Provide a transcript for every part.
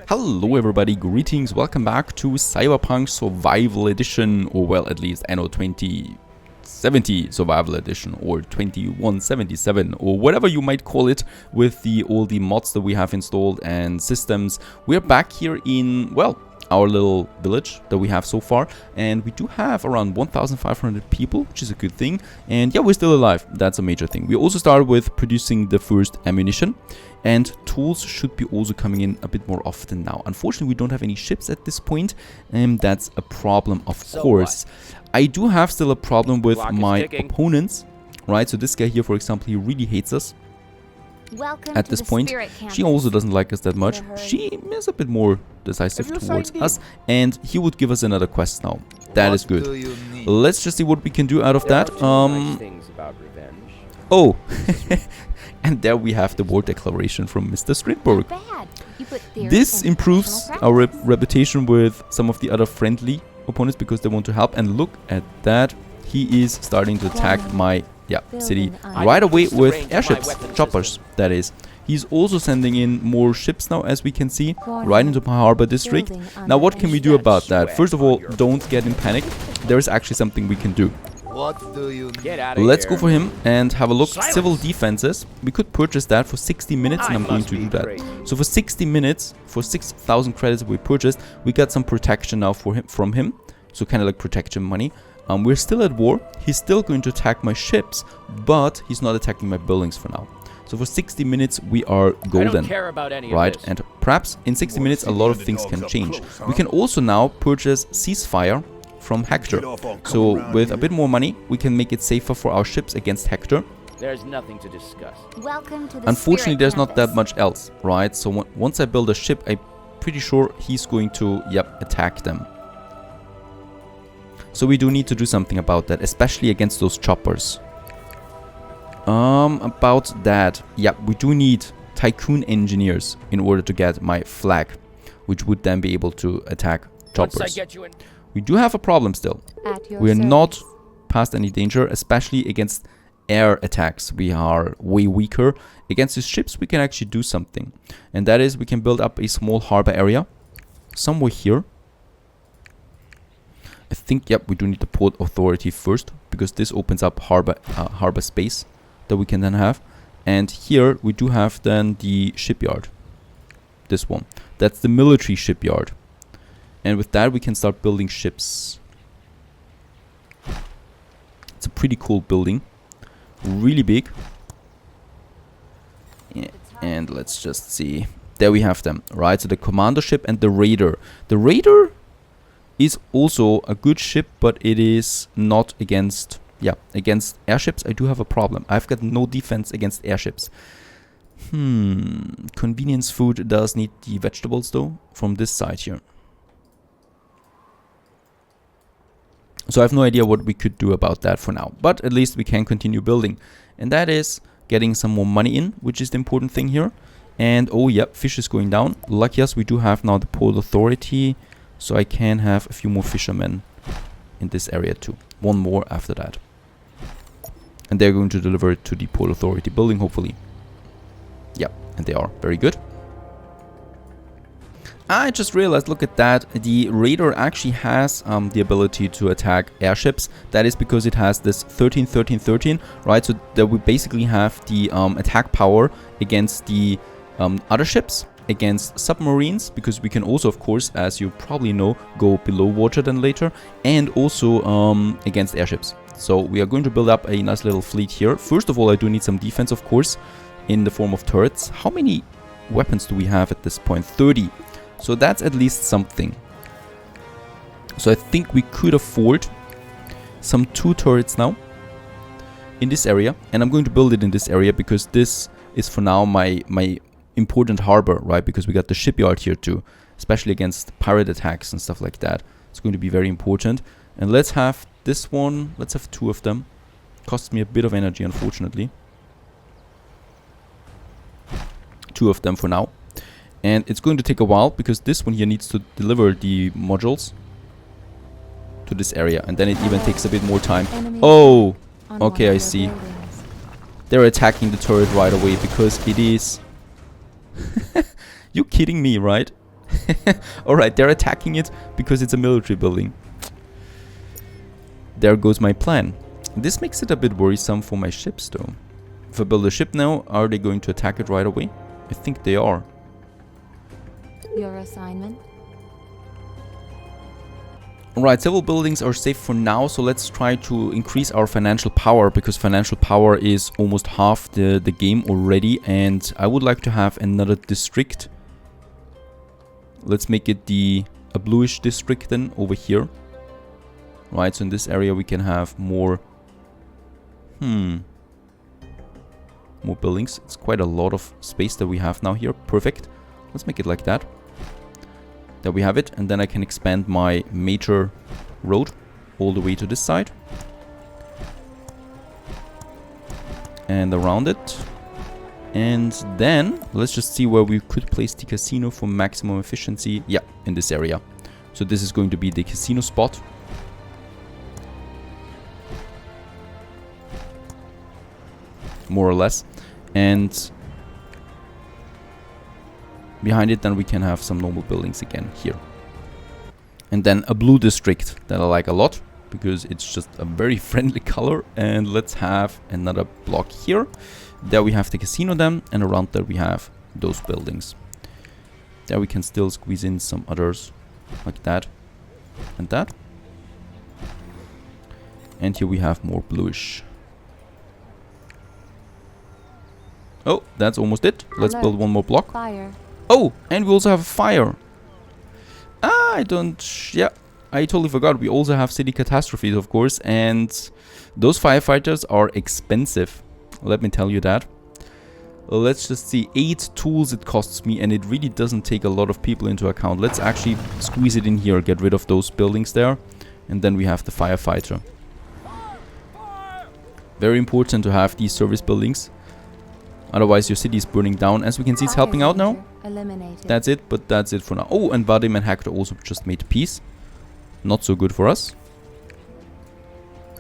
Hello everybody, greetings, welcome back to Cyberpunk Survival Edition, or well, at least Anno 2070 Survival Edition, or 2177, or whatever you might call it, with all the mods that we have installed and systems. We're back here in, well, our little village that we have so far, and we do have around 1,500 people, which is a good thing, and yeah, we're still alive. That's a major thing. We also started with producing the first ammunition, and tools should be also coming in a bit more often now. Unfortunately, we don't have any ships at this point, and that's a problem, of course. I do have still a problem with my opponents, right? So this guy here, for example, he really hates us. At this point, she also doesn't like us that much. She is a bit more decisive towards us, and he would give us another quest now. That is good. Let's just see what we can do out of that. Oh, and there we have the war declaration from Mr. Strindberg. This improves our reputation with some of the other friendly opponents because they want to help. And look at that, he is starting to attack my city right away with airships, choppers, that is. He's also sending in more ships now, as we can see, right into my harbor district. Now, what can we do about that? First of all, don't get in panic. There is actually something we can do. Let's go for him and have a look. Civil defenses. We could purchase that for 60 minutes, and I'm going to do that. So for 60 minutes, for 6,000 credits we purchased, we got some protection now from him. So kind of like protection money. We're still at war. He's still going to attack my ships, but he's not attacking my buildings for now. So for 60 minutes we are golden, right? And perhaps in 60 minutes a lot of things can change. We can also now purchase ceasefire from Hector. So with a bit more money we can make it safer for our ships against Hector. There's nothing to discuss. Unfortunately, there's not that much else, right? So once I build a ship, I'm pretty sure he's going to, attack them. So we do need to do something about that, especially against those choppers. About that, we do need Tycoon engineers in order to get my flag, which would then be able to attack choppers. We do have a problem still. We are not past any danger, especially against air attacks. We are way weaker. Against these ships, we can actually do something. And that is, we can build up a small harbor area somewhere here. I think, we do need the port authority first, because this opens up harbor space that we can then have. And here we do have then the shipyard. This one. That's the military shipyard. And with that we can start building ships. It's a pretty cool building. Really big. Yeah. And let's just see. There we have them, right? So the commander ship and the raider. The raider is also a good ship, but it is not against airships. I do have a problem. I've got no defense against airships. Convenience food does need the vegetables though, from this side here. So I have no idea what we could do about that for now, but at least we can continue building. And that is getting some more money in, which is the important thing here. And fish is going down. Lucky us, we do have now the port authority. So I can have a few more fishermen in this area too. One more after that. And they're going to deliver it to the Port Authority building, hopefully. And they are. Very good. I just realized, look at that. The Raider actually has the ability to attack airships. That is because it has this 13-13-13, right? So that we basically have the attack power against the other ships, against submarines, because we can also, of course, as you probably know, go below water then later, and also against airships. So we are going to build up a nice little fleet here. First of all, I do need some defense, of course, in the form of turrets. How many weapons do we have at this point? 30. So that's at least something. So I think we could afford some 2 turrets now in this area, and I'm going to build it in this area because this is for now my important harbor, right? Because we got the shipyard here too, especially against pirate attacks and stuff like that. It's going to be very important. And let's have this one. Let's have 2 of them. Costs me a bit of energy, unfortunately. 2 of them for now. And it's going to take a while because this one here needs to deliver the modules to this area, and then it even takes a bit more time. Oh, okay, I see. They're attacking the turret right away because it is You kidding me, right? Alright, they're attacking it because it's a military building. There goes my plan. This makes it a bit worrisome for my ships though. If I build a ship now, are they going to attack it right away? I think they are. Your assignment? Alright, several buildings are safe for now, so let's try to increase our financial power, because financial power is almost half the game already, and I would like to have another district. Let's make it a bluish district then, over here. Right, so in this area we can have more... more buildings. It's quite a lot of space that we have now here. Perfect. Let's make it like that. There we have it, and then I can expand my major road all the way to this side. And around it. And then, let's just see where we could place the casino for maximum efficiency. Yeah, in this area. So this is going to be the casino spot. More or less. And behind it then we can have some normal buildings again here. And then a blue district that I like a lot, because it's just a very friendly color. And let's have another block here. There we have the casino then, and around there we have those buildings. There we can still squeeze in some others like that and that. And here we have more bluish. Oh, that's almost it. Let's build one more block. Fire. Oh, and we also have a fire. Ah, I totally forgot. We also have city catastrophes, of course, and those firefighters are expensive. Let me tell you that. Let's just see. 8 tools it costs me, and it really doesn't take a lot of people into account. Let's actually squeeze it in here, get rid of those buildings there, and then we have the firefighter. Very important to have these service buildings. Otherwise your city is burning down. As we can see, it's helping out now. Eliminated. That's it, but that's it for now. Oh, and Vadim and Hector also just made peace. Not so good for us.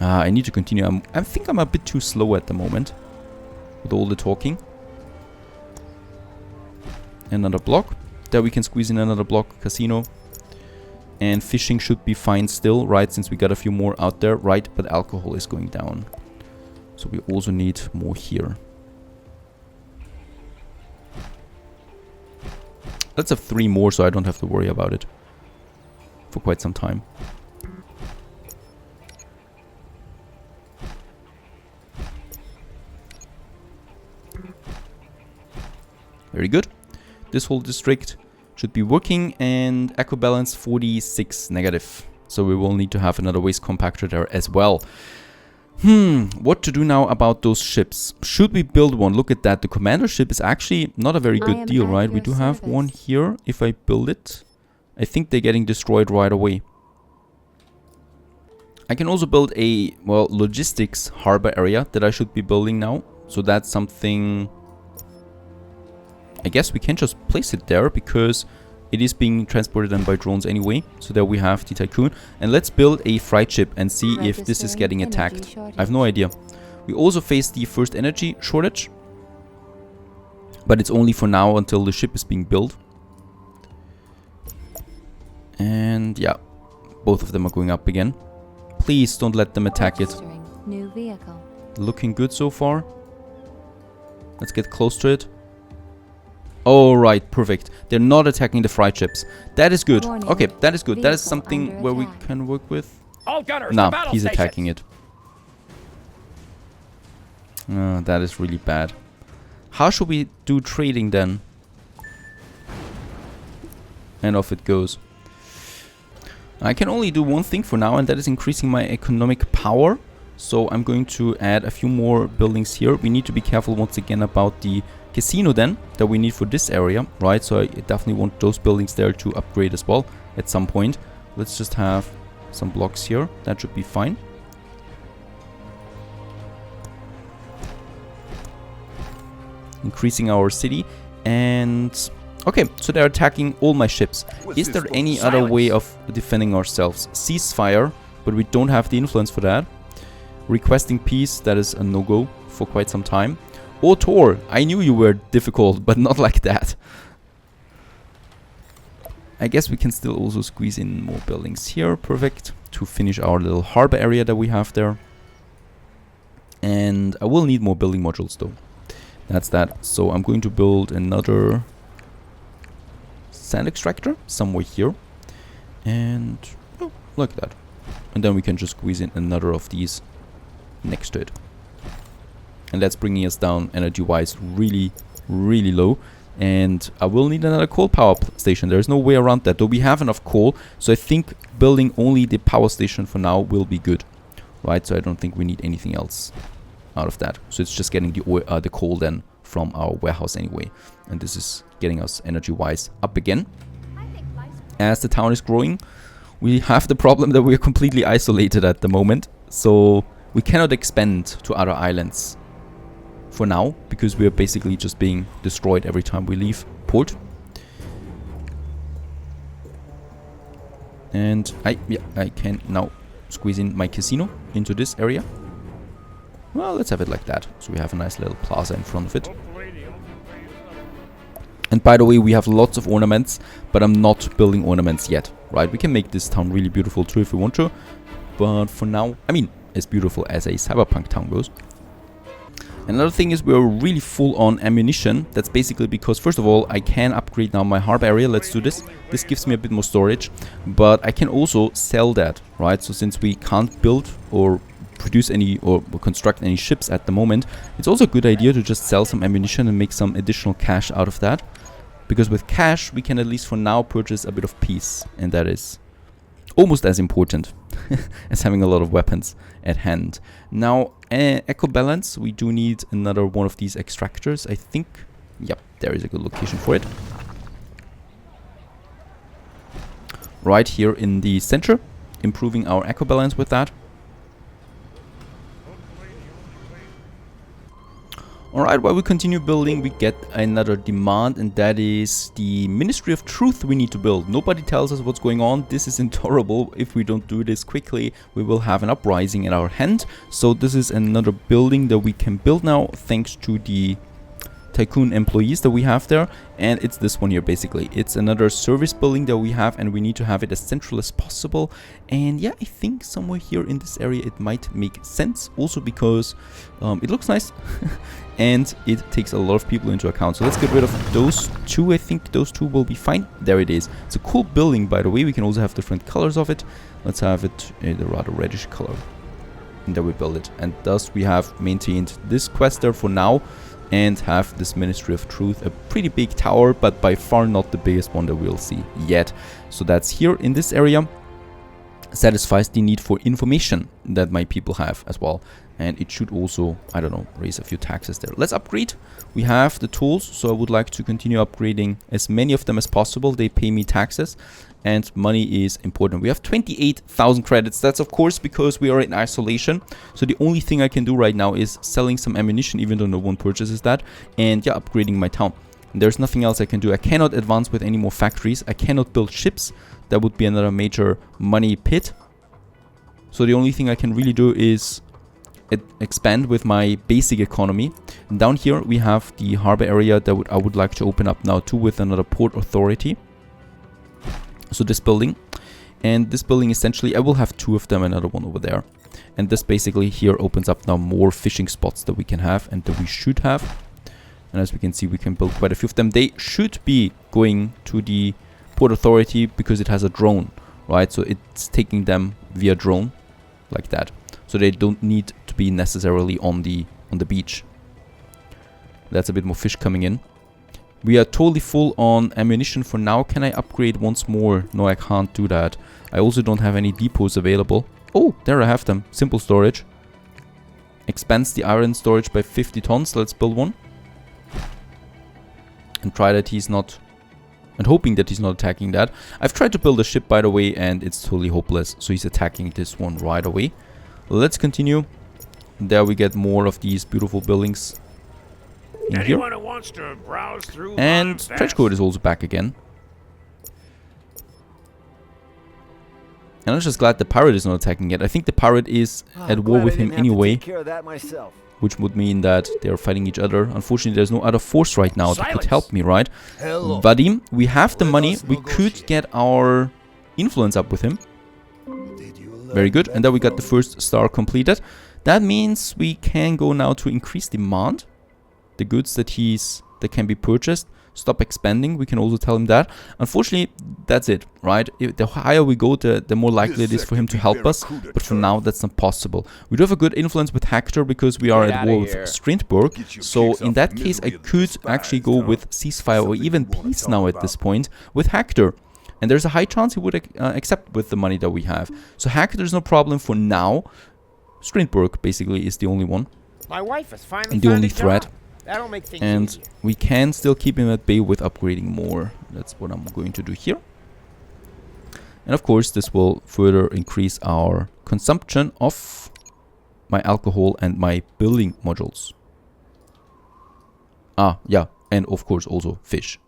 I need to continue. I think I'm a bit too slow at the moment with all the talking. Another block. There we can squeeze in another block. Casino. And fishing should be fine still, right? Since we got a few more out there, right? But alcohol is going down. So we also need more here. Let's have 3 more so I don't have to worry about it for quite some time. Very good. This whole district should be working, and eco balance 46 negative. So we will need to have another waste compactor there as well. What to do now about those ships? Should we build one? Look at that. The commander ship is actually not a very good deal, right? We do have one here. If I build it, I think they're getting destroyed right away. I can also build a, well, logistics harbor area that I should be building now. So that's something... I guess we can just place it there, because it is being transported then by drones anyway. So there we have the Tycoon. And let's build a freight ship and see if this is getting attacked. I have no idea. We also face the first energy shortage. But it's only for now until the ship is being built. And yeah, both of them are going up again. Please don't let them attack it. New vehicle. Looking good so far. Let's get close to it. Alright, perfect. They're not attacking the freight ships. That is good. Okay, that is good. That is something where we can work with. Nah, he's attacking it. That is really bad. How should we do trading then? And off it goes. I can only do one thing for now, and that is increasing my economic power. So I'm going to add a few more buildings here. We need to be careful once again about the casino then that we need for this area, right? So I definitely want those buildings there to upgrade as well at some point. Let's just have some blocks here. That should be fine. Increasing our city. And okay, so they're attacking all my ships. Is there any other way of defending ourselves? Ceasefire, but we don't have the influence for that. Requesting peace, that is a no-go for quite some time. Or Tor, I knew you were difficult, but not like that. I guess we can still also squeeze in more buildings here. Perfect. To finish our little harbor area that we have there. And I will need more building modules though. That's that. So I'm going to build another sand extractor somewhere here. And oh, like that. And then we can just squeeze in another of these next to it. And that's bringing us down energy-wise really, really low. And I will need another coal power station. There's no way around that. Though we have enough coal. So I think building only the power station for now will be good. Right? So I don't think we need anything else out of that. So it's just getting the coal then from our warehouse anyway. And this is getting us energy-wise up again. As the town is growing, we have the problem that we are completely isolated at the moment. So we cannot expand to other islands for now, because we are basically just being destroyed every time we leave port. And I can now squeeze in my casino into this area. Well, let's have it like that. So we have a nice little plaza in front of it. And by the way, we have lots of ornaments, but I'm not building ornaments yet, right? We can make this town really beautiful too if we want to. But for now, I mean, as beautiful as a cyberpunk town goes. Another thing is we're really full on ammunition. That's basically because, first of all, I can upgrade now my harbor area. Let's do this. This gives me a bit more storage. But I can also sell that, right? So since we can't build or produce any or construct any ships at the moment, it's also a good idea to just sell some ammunition and make some additional cash out of that. Because with cash, we can at least for now purchase a bit of peace. And that is almost as important as having a lot of weapons at hand. Now, eco balance, we do need another one of these extractors, I think. Yep, there is a good location for it. Right here in the center, improving our eco balance with that. Alright, while we continue building, we get another demand, and that is the Ministry of Truth we need to build. Nobody tells us what's going on. This is intolerable. If we don't do this quickly, we will have an uprising in our hand. So this is another building that we can build now, thanks to the Tycoon employees that we have there. And it's this one here basically. It's another service building that we have, and we need to have it as central as possible. And yeah, I think somewhere here in this area it might make sense, also because it looks nice and it takes a lot of people into account. So let's get rid of those two. I think those two will be fine. There it is. It's a cool building, by the way. We can also have different colors of it. Let's have it in a rather reddish color, and then we build it. And thus we have maintained this quest there for now, and have this Ministry of Truth, a pretty big tower, but by far not the biggest one that we'll see yet. So that's here in this area. Satisfies the need for information that my people have as well. And it should also, I don't know, raise a few taxes there. Let's upgrade. We have the tools, so I would like to continue upgrading as many of them as possible. They pay me taxes, and money is important. We have 28,000 credits. That's of course because we are in isolation. So the only thing I can do right now is selling some ammunition, even though no one purchases that, and yeah, upgrading my town. And there's nothing else I can do. I cannot advance with any more factories. I cannot build ships. That would be another major money pit. So the only thing I can really do is expand with my basic economy. And down here we have the harbor area that I would like to open up now too, with another port authority. So this building, and this building essentially, I will have two of them, another one over there. And this basically here opens up now more fishing spots that we can have and that we should have. And as we can see, we can build quite a few of them. They should be going to the port authority because it has a drone, right? So it's taking them via drone like that. So they don't need to be necessarily on the beach. That's a bit more fish coming in. We are totally full on ammunition for now. Can I upgrade once more? No, I can't do that. I also don't have any depots available. Oh, there I have them. Simple storage. Expands the iron storage by 50 tons. Let's build one. And try that he's not... and hoping that he's not attacking that. I've tried to build a ship, by the way, and it's totally hopeless. So he's attacking this one right away. Let's continue. There we get more of these beautiful buildings in here. Who wants to browse through and Trenchcoat is also back again. And I'm just glad the pirate is not attacking yet. I think the pirate is at war with him anyway. Take care of that myself. which would mean that they're fighting each other. Unfortunately, there's no other force right now that could help me, right? Vadim, we have the money. We could get our influence up with him. Very good. And then we got the first star completed. That means we can go now to increase demand. The goods that can be purchased. Stop expanding. We can also tell him that. Unfortunately, that's it, right? The higher we go, the more likely it is for him to help us. But for now, that's not possible. We do have a good influence with Hector because we are at war with Strindberg. So in that case, I could actually go with ceasefire or even peace now at this point with Hector. And there's a high chance he would accept with the money that we have. So Hector's no problem for now. Strindberg basically is the only one. My wife has finally And the only threat. That'll make things And easier. we can still keep him at bay with upgrading more. That's what I'm going to do here. And of course, this will further increase our consumption of my alcohol and my building modules. Ah, yeah. And of course also fish.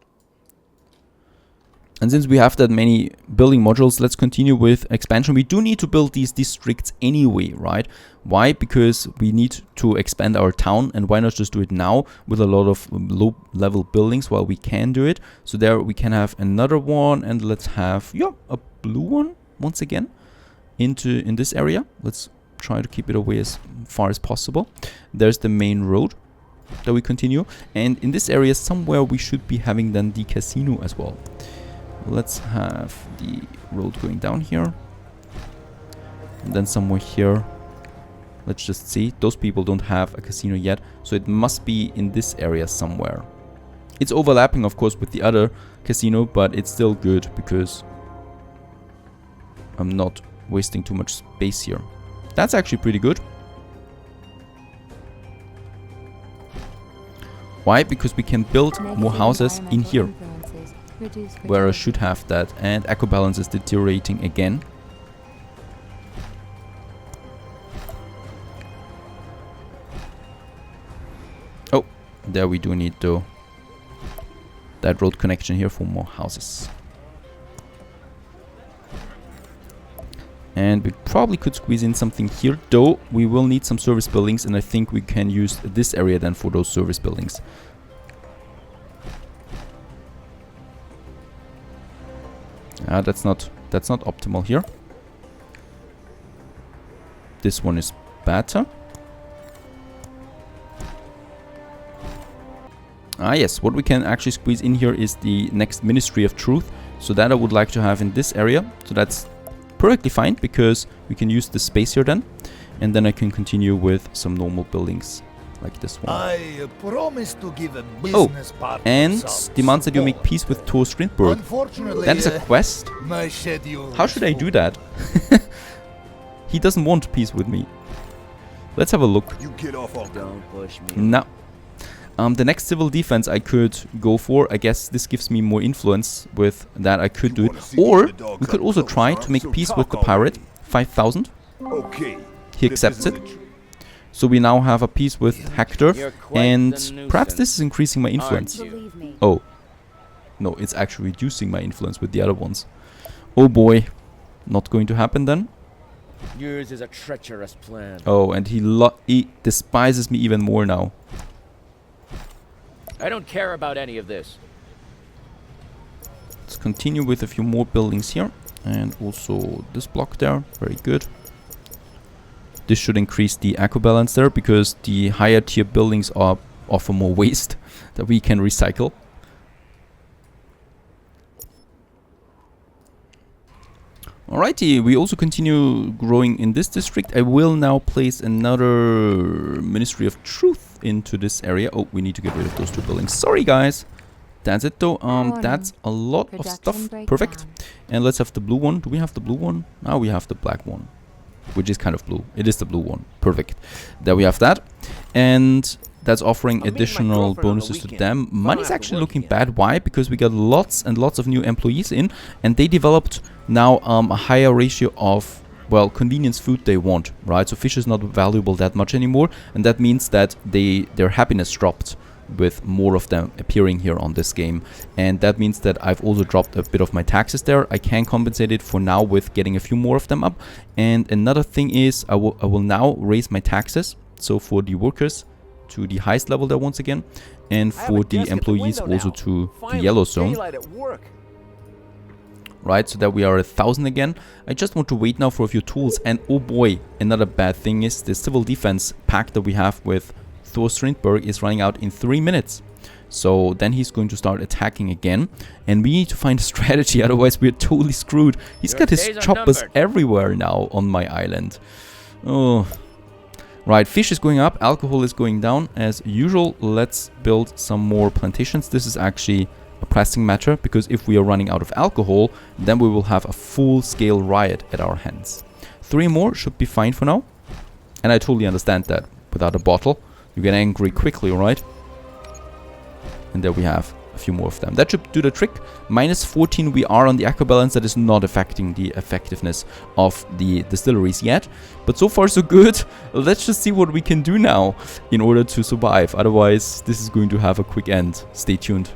And since we have that many building modules, let's continue with expansion. We do need to build these districts anyway, right? Why? Because we need to expand our town, and why not just do it now with a lot of low-level buildings while we can do it. So there we can have another one, and let's have, yeah, a blue one once again in this area. Let's try to keep it away as far as possible. There's the main road that we continue. And in this area somewhere we should be having then the casino as well. Let's have the road going down here. And then somewhere here. Let's just see. Those people don't have a casino yet. So it must be in this area somewhere. It's overlapping, of course, with the other casino. But it's still good because I'm not wasting too much space here. That's actually pretty good. Why? Because we can build more houses in here. Where I should have that. And eco balance is deteriorating again. Oh, there we do need though that road connection here for more houses. And we probably could squeeze in something here, though we will need some service buildings, and I think we can use this area then for those service buildings. That's not optimal here. This one is better. Ah yes, what we can actually squeeze in here is the next Ministry of Truth. So that I would like to have in this area. So that's perfectly fine because we can use the space here then. And then I can continue with some normal buildings like this one. I promise to give a business partner and some demands that you support. make peace with Thor Strindberg. Unfortunately, That is a quest? my schedule How is should I do full. that? He doesn't want peace with me. Let's have a look. You get off of that. Don't push me. No. The next civil defense I could go for. I guess this gives me more influence with that. I could do it. Or we could also try to make peace with the pirate. 5,000. Okay. He accepts it. So we now have a peace with Hector. You're quite And the perhaps this nuisance, is increasing my influence. aren't you? Believe me. Oh. No, it's actually reducing my influence with the other ones. Oh boy. Not going to happen then. Yours is a treacherous plan. Oh, and he despises me even more now. I don't care about any of this. Let's continue with a few more buildings here. And also this block there. Very good. This should increase the eco balance there because the higher tier buildings offer more waste that we can recycle. Alrighty, we also continue growing in this district. I will now place another Ministry of Truth into this area. Oh, we need to get rid of those two buildings. Sorry, guys. That's it, though. That's a lot of stuff. Perfect. And let's have the blue one. Do we have the blue one? Now we have the black one, which is kind of blue. It is the blue one. Perfect. There we have that. And that's offering additional bonuses to them. Money's actually looking bad. Why? Because we got lots and lots of new employees in, and they developed now a higher ratio of, well, convenience food they want, right? So fish is not valuable that much anymore, and that means that their happiness dropped with more of them appearing here on this game. And that means that I've also dropped a bit of my taxes there. I can compensate it for now with getting a few more of them up. And another thing is I will now raise my taxes. So for the workers, to the highest level there once again. And for the employees also to the yellow zone. Right, so that we are 1,000 again. I just want to wait now for a few tools. And oh boy, another bad thing is the civil defense pack that we have with Thor Strindberg is running out in 3 minutes. So then he's going to start attacking again. And we need to find a strategy, otherwise we're totally screwed. He's got his choppers everywhere now on my island. Oh. Right, fish is going up, alcohol is going down. As usual, let's build some more plantations. This is actually a pressing matter, because if we are running out of alcohol, then we will have a full-scale riot at our hands. 3 more should be fine for now. And I totally understand that without a bottle, you get angry quickly, right? And there we have a few more of them. That should do the trick. Minus 14 we are on the aqua balance. That is not affecting the effectiveness of the distilleries yet. But so far so good. Let's just see what we can do now in order to survive. Otherwise, this is going to have a quick end. Stay tuned.